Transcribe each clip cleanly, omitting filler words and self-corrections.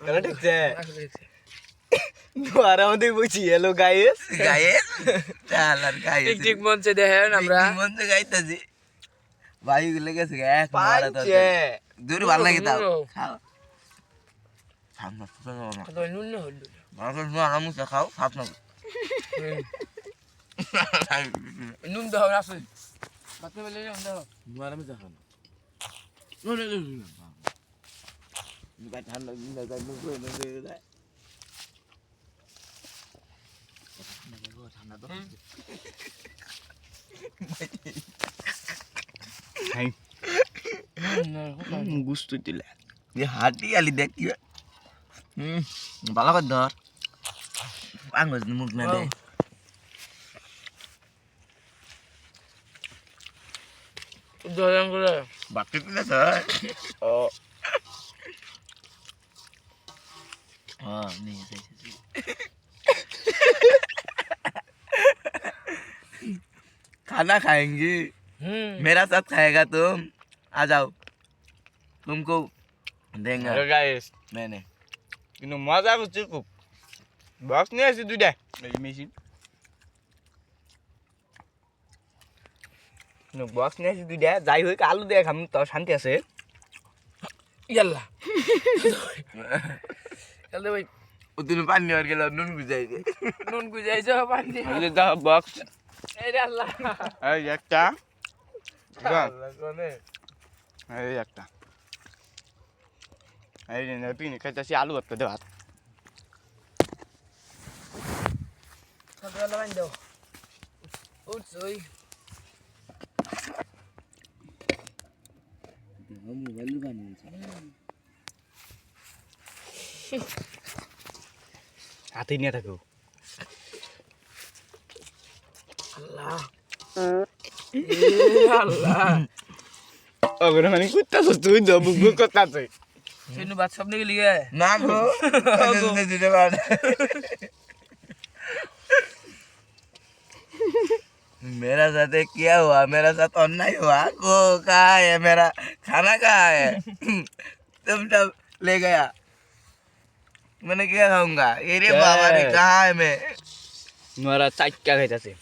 কেন দেখছে দুয়ারা মধ্যে বলছি হ্যালো গাইস গাইস চালার গাইস ঠিক মনছে দেখেন আমরা মনছে গাইতাছি ভাই লেগেছে এক মারা তো পাঁচে দূর ভালো লাগে তাও খাও সামনে তো নুন না হলো মানুষ না আমু খাও সাত না নুন দাও না আসলে বাতে বলে নুন দাও মারা মে দেখো নো নো নো নো গায় ঠান্ডা দিন গায় মুখ হয়ে যায় ঠান্ডা তো হাই নুন গুস্তু দিলে ये हाटी वाली देख की बाला को धर आंगोज मुख में दे দয়ান করে बाकी तो ना सर ও हाँ नहीं सही खाना खाएंगे मेरा साथ खाएगा तुम आ जाओ तुमको देंगे হ্যালো গাইস मैंने কিন্তু মজা করছি খুব বক্স নিয়ে আসি দুইটা এই মেশিন বক্স নিয়ে আসি দুইটা যাই হোক আলু দিয়ে খাম তো শান্তি আছে ইয়াল্লা ইয়াল্লা ভাই उतने पानी और के नून गुजाई दे নুন গুজাইছো পানি এই যে দাও বক্স এই রে আল্লাহ এই একটা দাও, কোনে এই একটা এই যে তুই খাইতেছি আলু একটা দে ভাত সকালে বান দাও উঠছই हम वाली पानी হাতে নিয়ে থাকো আল্লাহ আল্লাহ ওগুলো মানে কুত্তাছো তুই দবু কুত্তাছে সেনু বাত সব নিয়ে লিগে ना गो दे दे बाद मेरा साथ क्या हुआ मेरा साथ अन्याय हुआ को कहाँ है मेरा खाना कहाँ है तुम सब ले गया मैंने क्या खाऊंगा अरे बाबा रे कहाँ है मैं মোরা চাইকা খাইতাছে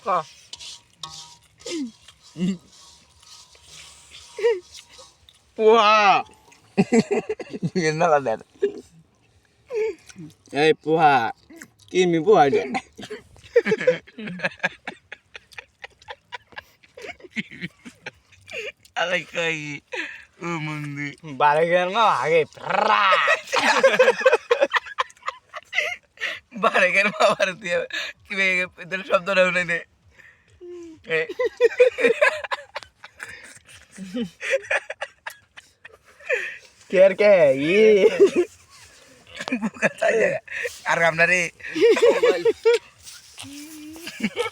কা পোহা ये ना कर दे এই পোহা কি মি পোহা দে अरे कहीं मुंडी বারে গেল না আগে बारे कर मारती है कि वे इधर शब्द रहने दे কেয়ার কে ই bukan saja karena dari